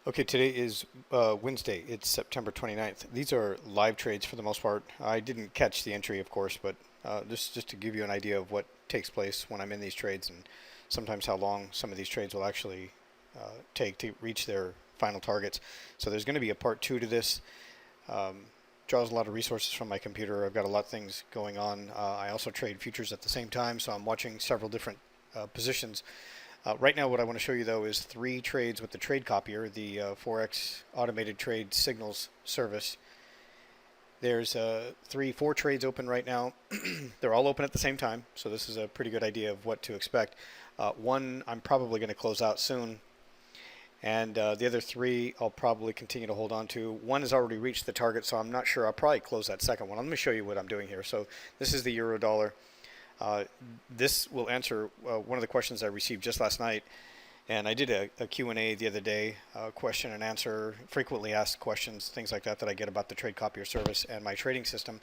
Okay, today is Wednesday. It's September 29th. These are live trades for the most part. I didn't catch the entry, of course, but just to give you an idea of what takes place when I'm in these trades and sometimes how long some of these trades will actually take to reach their final targets. So there's going to be a part two to this. Um, Draws a lot of resources from my computer. I've got a lot of things going on. I also trade futures at the same time, so I'm watching several different positions. Right now, what I want to show you though is three trades with the trade copier, the Forex automated trade signals service. There's four trades open right now. They're all open at the same time, so this is a pretty good idea of what to expect. One I'm probably going to close out soon, and the other three I'll probably continue to hold on to. One has already reached the target, so I'm not sure. I'll probably close that second one. Let me show you what I'm doing here. So this is the euro dollar. This will answer one of the questions I received just last night, and I did a Q&A the other day, question and answer, frequently asked questions, things like that that I get about the trade copier service and my trading system.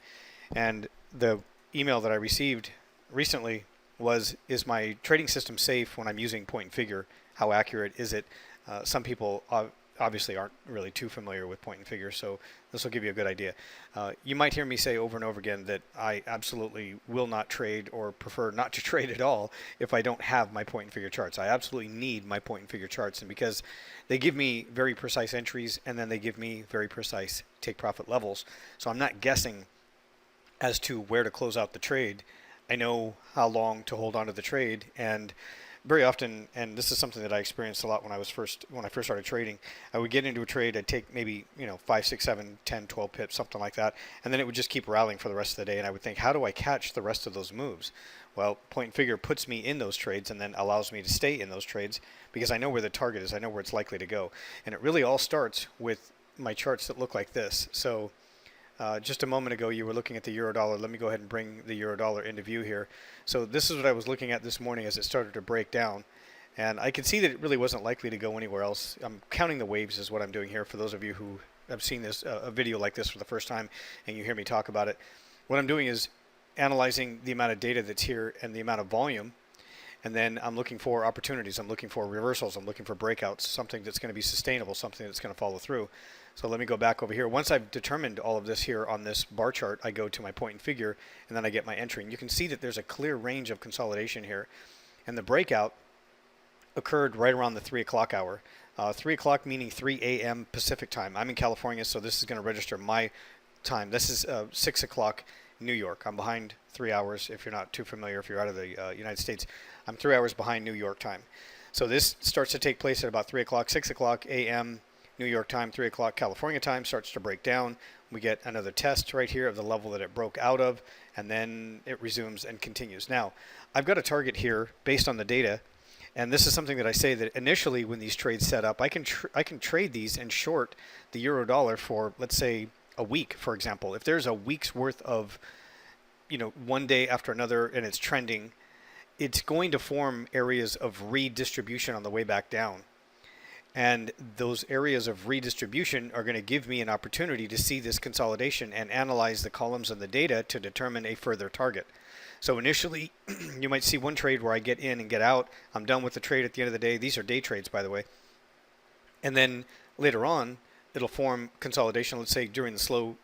And the email that I received recently was, is my trading system safe when I'm using point and figure? How accurate is it? Some people obviously aren't really too familiar with point and figure, so this will give you a good idea. You might hear me say over and over again that I absolutely will not trade or prefer not to trade at all if I don't have my point and figure charts. I absolutely need my point and figure charts, and because they give me very precise entries and then they give me very precise take profit levels, so I'm not guessing as to where to close out the trade. I know how long to hold on to the trade, and very often, and this is something that I experienced a lot when I first started trading, I would get into a trade, I'd take maybe 5, 6, 7, 10, 12 pips, something like that, and then it would just keep rallying for the rest of the day, and I would think, how do I catch the rest of those moves? Well, point and figure puts me in those trades and then allows me to stay in those trades because I know where the target is, I know where it's likely to go, and it really all starts with my charts that look like this. So just a moment ago, you were looking at the euro dollar. Let me go ahead and bring the euro dollar into view here. So this is what I was looking at this morning as it started to break down. And I could see that it really wasn't likely to go anywhere else. I'm counting the waves is what I'm doing here for those of you who have seen this a video like this for the first time and you hear me talk about it. What I'm doing is analyzing the amount of data that's here and the amount of volume, and then I'm looking for opportunities. I'm looking for reversals. I'm looking for breakouts, something that's going to be sustainable, something that's going to follow through. So let me go back over here. Once I've determined all of this here on this bar chart, I go to my point and figure, and then I get my entry. And you can see that there's a clear range of consolidation here. And the breakout occurred right around the 3 o'clock hour. 3 o'clock meaning 3 a.m. Pacific time. I'm in California, so this is going to register my time. This is 6 o'clock New York. I'm behind 3 hours. If you're not too familiar, if you're out of the United States, I'm 3 hours behind New York time. So this starts to take place at about 3 o'clock, 6 o'clock a.m. New York time, 3 o'clock California time, starts to break down. We get another test right here of the level that it broke out of, and then it resumes and continues. Now, I've got a target here based on the data, and this is something that I say that initially when these trades set up, I can trade these and short the euro dollar for, let's say, a week, for example. If there's a week's worth of, one day after another and it's trending, it's going to form areas of redistribution on the way back down. And those areas of redistribution are going to give me an opportunity to see this consolidation and analyze the columns and the data to determine a further target. So initially, you might see one trade where I get in and get out. I'm done with the trade at the end of the day. These are day trades, by the way. And then later on, it'll form consolidation, let's say during the slow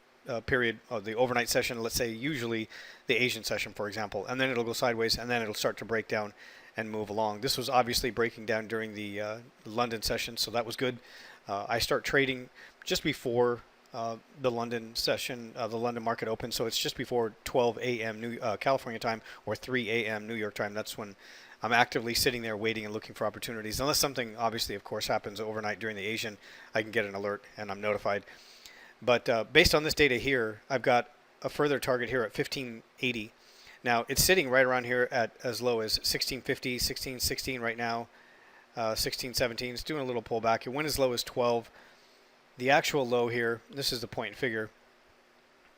period of the overnight session, let's say usually the Asian session, for example. And then it'll go sideways, and then it'll start to break down and move along. This was obviously breaking down during the London session, so that was good. I start trading just before the London session, the London market open, so it's just before 12 a.m. California time or 3 a.m. New York time. That's when I'm actively sitting there waiting and looking for opportunities. Unless something obviously, of course, happens overnight during the Asian, I can get an alert and I'm notified. But based on this data here, I've got a further target here at 1580. Now, it's sitting right around here at as low as 1650, 1616 right now, 1617. It's doing a little pullback. It went as low as 12. The actual low here, this is the point and figure.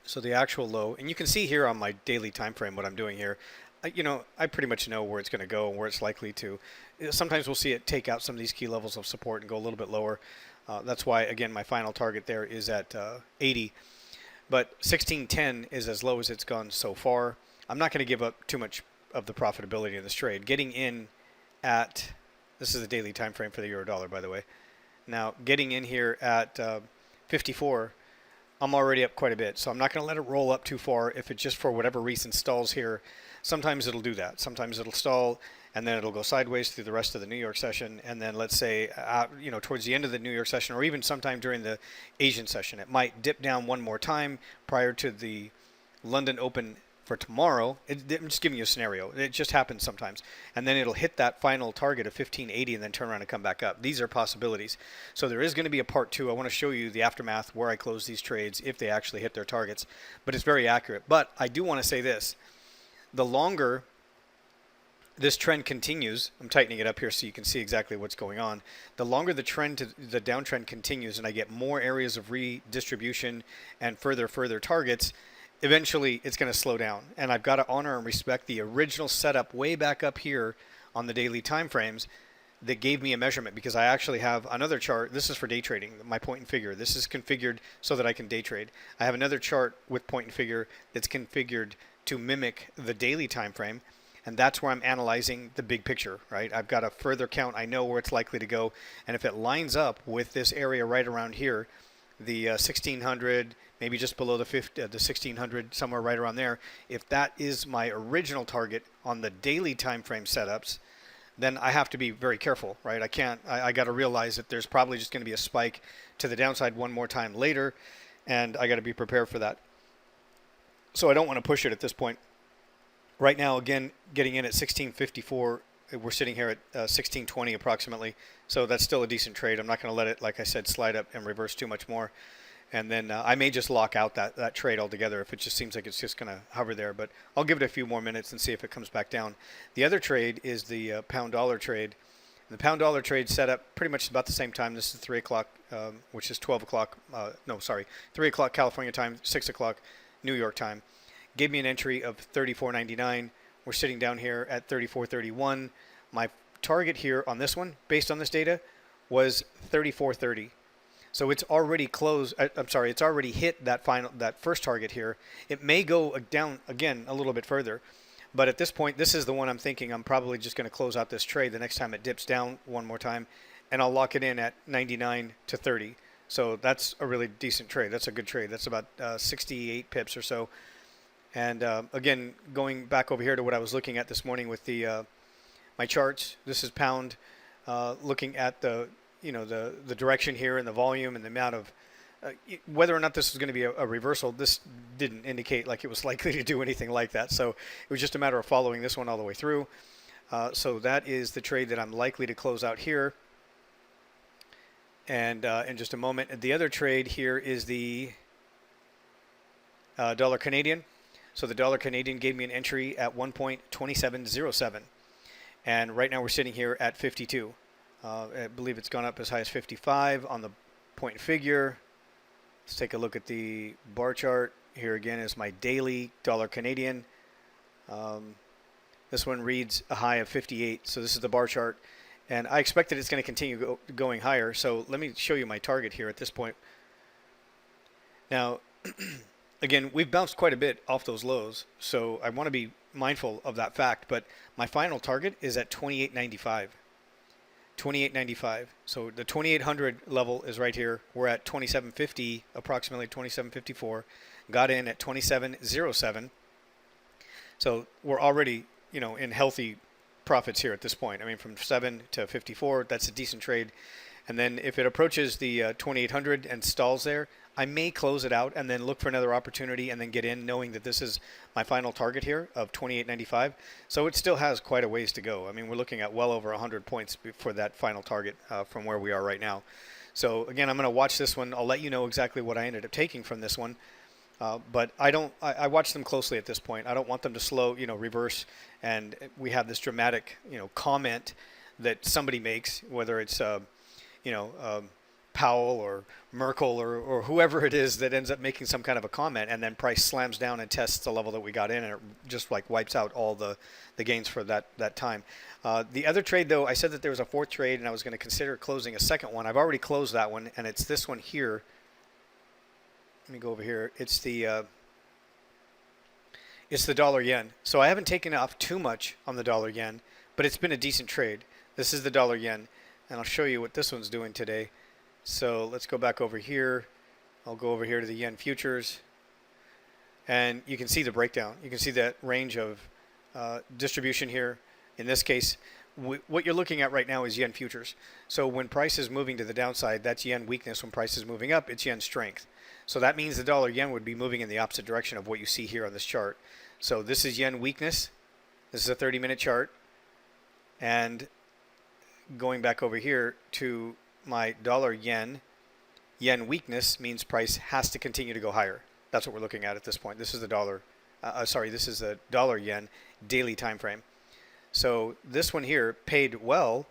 So the actual low, and you can see here on my daily time frame what I'm doing here. I pretty much know where it's going to go and where it's likely to. Sometimes we'll see it take out some of these key levels of support and go a little bit lower. That's why, again, my final target there is at 80. But 1610 is as low as it's gone so far. I'm not going to give up too much of the profitability in this trade. Getting in at, this is the daily time frame for the euro dollar, by the way. Now, getting in here at 54, I'm already up quite a bit, so I'm not going to let it roll up too far. If it just for whatever reason stalls here, sometimes it'll do that. Sometimes it'll stall, and then it'll go sideways through the rest of the New York session, and then let's say, towards the end of the New York session, or even sometime during the Asian session, it might dip down one more time prior to the London Open for tomorrow. I'm just giving you a scenario. It just happens sometimes. And then it'll hit that final target of 1580 and then turn around and come back up. These are possibilities. So there is going to be a part two. I want to show you the aftermath where I close these trades if they actually hit their targets. But it's very accurate. But I do want to say this. The longer this trend continues, I'm tightening it up here so you can see exactly what's going on. The longer the downtrend continues and I get more areas of redistribution and further targets, eventually it's going to slow down, and I've got to honor and respect the original setup way back up here on the daily time frames that gave me a measurement, because I actually have another chart. This is for day trading, my point and figure. This is configured so that I can day trade. I have another chart with point and figure that's configured to mimic the daily time frame, and that's where I'm analyzing the big picture, right? I've got a further count. I know where it's likely to go, and if it lines up with this area right around here, the 1600, maybe just below the 1600, somewhere right around there, if that is my original target on the daily time frame setups, then I have to be very careful, right? I got to realize that there's probably just going to be a spike to the downside one more time later, and I got to be prepared for that. So I don't want to push it at this point. Right now, again, getting in at 1654, we're sitting here at 1620 approximately, so that's still a decent trade. I'm not going to let it, like I said, slide up and reverse too much more. And then I may just lock out that trade altogether if it just seems like it's just going to hover there. But I'll give it a few more minutes and see if it comes back down. The other trade is the pound-dollar trade. The pound-dollar trade set up pretty much about the same time. This is 3 o'clock, which is 12 o'clock. 3 o'clock California time, 6 o'clock New York time. Gave me an entry of 34.99. We're sitting down here at 34.31. My target here on this one, based on this data, was 34.30. So it's already closed. It's already hit that first target here. It may go down again a little bit further, but at this point, this is the one I'm thinking I'm probably just going to close out this trade the next time it dips down one more time, and I'll lock it in at 99 to 30. So that's a really decent trade. That's a good trade. That's about 68 pips or so. And again, going back over here to what I was looking at this morning with the my charts. This is pound, looking at the direction here and the volume and the amount of whether or not this was going to be a reversal. This didn't indicate like it was likely to do anything like that. So it was just a matter of following this one all the way through. So that is the trade that I'm likely to close out here. And in just a moment, the other trade here is the dollar Canadian. So the dollar Canadian gave me an entry at 1.2707. And right now we're sitting here at 52. I believe it's gone up as high as 55 on the point and figure. Let's take a look at the bar chart. Here again is my daily dollar Canadian. This one reads a high of 58. So this is the bar chart. And I expect that it's going to continue going higher. So let me show you my target here at this point. Now, again, we've bounced quite a bit off those lows, so I want to be mindful of that fact, but my final target is at 28.95. 28.95. So the 2800 level is right here. We're at 2750, approximately 2754. Got in at 2707. So we're already, in healthy profits here at this point. I mean, from 7 to 54, that's a decent trade. And then if it approaches the 2800 and stalls there, I may close it out and then look for another opportunity and then get in, knowing that this is my final target here of 28.95. So it still has quite a ways to go. I mean, we're looking at well over 100 points for that final target from where we are right now. So again, I'm going to watch this one. I'll let you know exactly what I ended up taking from this one. But I watch them closely at this point. I don't want them to slow, reverse, and we have this dramatic, comment that somebody makes, whether it's, Powell or Merkel or whoever it is that ends up making some kind of a comment, and then price slams down and tests the level that we got in, and it just like wipes out all the gains for that time. The other trade, though, I said that there was a fourth trade, and I was going to consider closing a second one. I've already closed that one, and it's this one here. Let me go over here. It's the dollar yen. So I haven't taken off too much on the dollar yen, but it's been a decent trade. This is the dollar yen, and I'll show you what this one's doing today. So let's go back over here. I'll go over here to the yen futures, and you can see the breakdown. You can see that range of distribution here. In this case, what you're looking at right now is yen futures. So when price is moving to the downside, that's yen weakness. When price is moving up, it's yen strength. So that means the dollar yen would be moving in the opposite direction of what you see here on this chart. So this is yen weakness. This is a 30-minute chart. And going back over here to my dollar yen, yen weakness means price has to continue to go higher. That's what we're looking at this point. This is the dollar, this is the dollar yen daily time frame. So this one here paid well,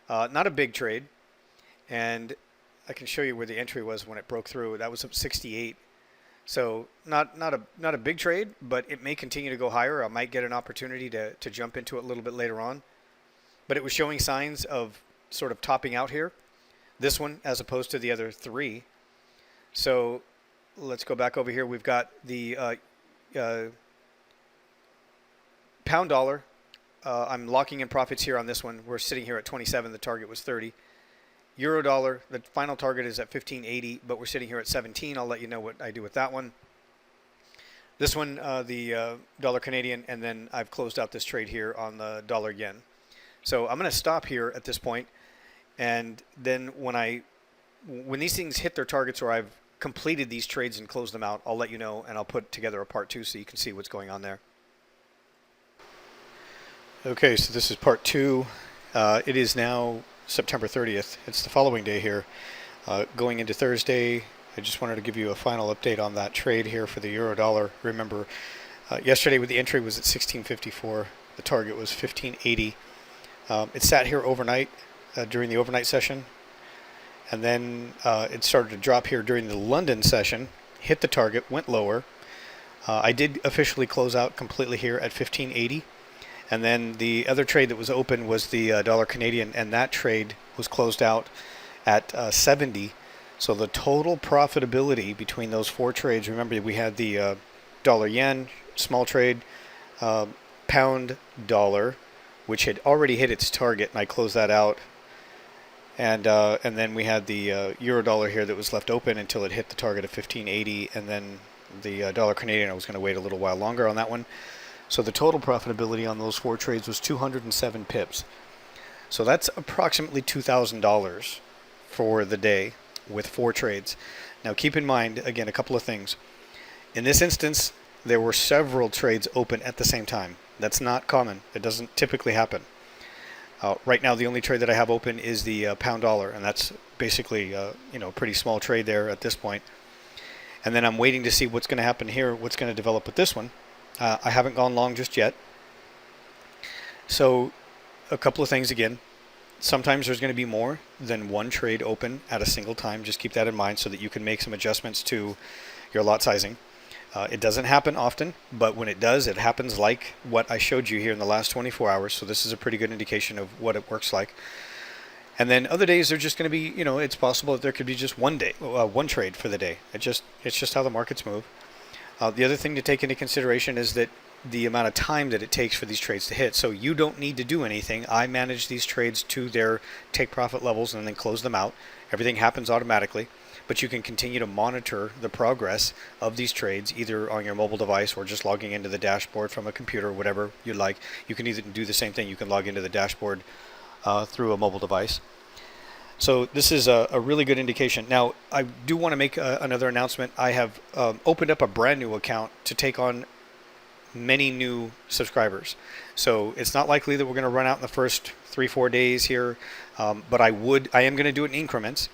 not a big trade, and I can show you where the entry was when it broke through. That was up 68. So not a big trade, but it may continue to go higher. I might get an opportunity to jump into it a little bit later on. But it was showing signs of sort of topping out here. This one as opposed to the other three. So let's go back over here. We've got the pound dollar. I'm locking in profits here on this one. We're sitting here at 27. The target was 30. Euro dollar, the final target is at 15.80, but we're sitting here at 17. I'll let you know what I do with that one. This one, the dollar Canadian, and then I've closed out this trade here on the dollar yen. So I'm going to stop here at this point, and then when these things hit their targets or I've completed these trades and closed them out, I'll let you know, and I'll put together a part 2 so you can see what's going on there. Okay, so this is part 2. It is now September 30th. It's the following day here. Going into Thursday, I just wanted to give you a final update on that trade here for the euro dollar. Remember, yesterday with the entry was at 16.54. The target was 15.80. It sat here overnight during the overnight session, and then it started to drop here during the London session, hit the target, went lower. I did officially close out completely here at 15.80. And then the other trade that was open was the dollar Canadian, and that trade was closed out at 70. So the total profitability between those 4 trades, remember we had the dollar yen, small trade, pound dollar, which had already hit its target, and I closed that out. And then we had the euro dollar here that was left open until it hit the target of 15.80, and then the dollar Canadian, I was going to wait a little while longer on that one. So the total profitability on those 4 trades was 207 pips. So that's approximately $2,000 for the day with 4 trades. Now keep in mind, again, a couple of things. In this instance, there were several trades open at the same time. That's not common. It doesn't typically happen. Right now, the only trade that I have open is the pound dollar, and that's basically a pretty small trade there at this point. And then I'm waiting to see what's going to happen here, what's going to develop with this one. I haven't gone long just yet. So a couple of things again. Sometimes there's going to be more than one trade open at a single time. Just keep that in mind so that you can make some adjustments to your lot sizing. It doesn't happen often, but when it does, it happens like what I showed you here in the last 24 hours. So this is a pretty good indication of what it works like. And then other days they're just going to be, it's possible that there could be just one trade for the day. It's just how the markets move. The other thing to take into consideration is that the amount of time that it takes for these trades to hit. So you don't need to do anything. I manage these trades to their take profit levels and then close them out. Everything happens automatically, but you can continue to monitor the progress of these trades either on your mobile device or just logging into the dashboard from a computer, whatever you like. You can either do the same thing. You can log into the dashboard through a mobile device. So this is a really good indication. Now, I do want to make another announcement. I have opened up a brand new account to take on many new subscribers. So it's not likely that we're going to run out in the first 3-4 days here, but I am going to do it in increments,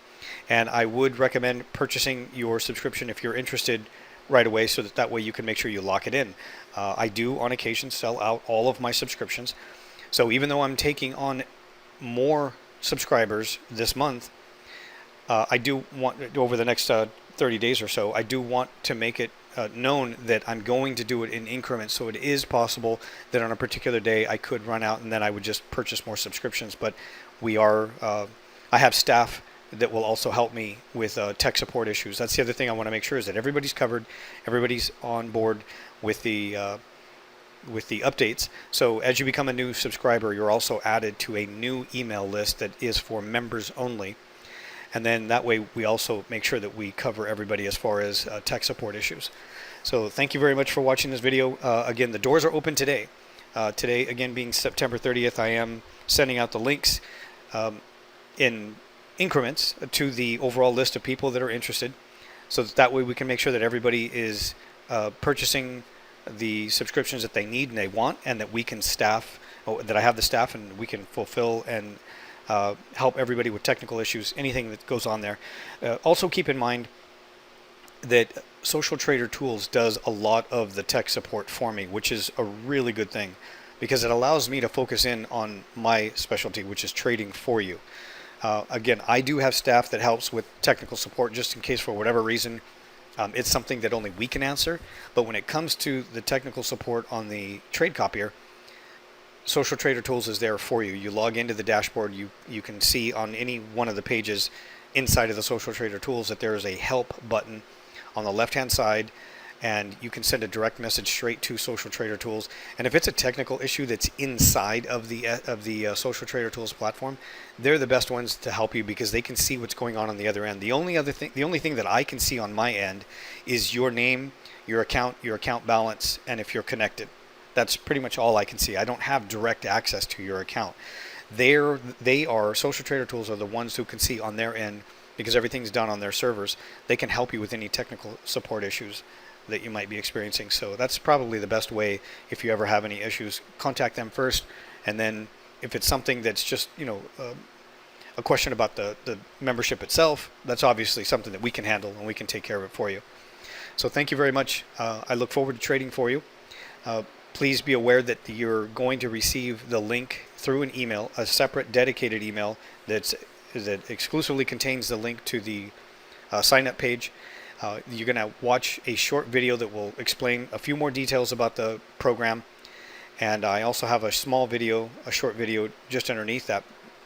and I would recommend purchasing your subscription if you're interested right away, so that way you can make sure you lock it in. I do on occasion sell out all of my subscriptions. So even though I'm taking on more subscribers this month, I do want, over the next 30 days or so, I do want to make it known that I'm going to do it in increments. So it is possible that on a particular day I could run out and then I would just purchase more subscriptions. But I have staff that will also help me with tech support issues. That's the other thing I want to make sure is that everybody's covered, everybody's on board with the updates. So as you become a new subscriber, you're also added to a new email list that is for members only. And then that way we also make sure that we cover everybody as far as tech support issues. So thank you very much for watching this video. Again, the doors are open today. Today, again, being September 30th, I am sending out the links in increments to the overall list of people that are interested, so that way we can make sure that everybody is purchasing the subscriptions that they need and they want, and that we can staff, that I have the staff and we can fulfill and help everybody with technical issues, anything that goes on there. Also keep in mind that Social Trader Tools does a lot of the tech support for me, which is a really good thing, because it allows me to focus in on my specialty, which is trading for you. Again, I do have staff that helps with technical support just in case for whatever reason it's something that only we can answer. But when it comes to the technical support on the trade copier, Social Trader Tools is there for you. You log into the dashboard, you can see on any one of the pages inside of the Social Trader Tools that there is a help button on the left hand side, and you can send a direct message straight to Social Trader Tools. And if it's a technical issue that's inside of the Social Trader Tools platform, they're the best ones to help you, because they can see what's going on the other end. The only thing that I can see on my end is your name, your account balance, and if you're connected. That's pretty much all I can see. I don't have direct access to your account. Social Trader Tools are the ones who can see on their end, because everything's done on their servers. They can help you with any technical support issues that you might be experiencing. So that's probably the best way. If you ever have any issues, contact them first, and then if it's something that's just a question about the membership itself, that's obviously something that we can handle and we can take care of it for you. So thank you very much. I look forward to trading for you. Please be aware that you're going to receive the link through an email, a separate dedicated email that exclusively contains the link to the sign up page. You're going to watch a short video that will explain a few more details about the program, and I also have a short video just underneath that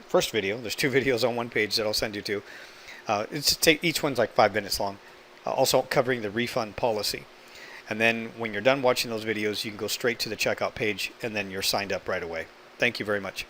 first video. There's two videos on one page that I'll send you to. Each one's like 5 minutes long, also covering the refund policy. And then when you're done watching those videos, you can go straight to the checkout page, and then you're signed up right away. Thank you very much.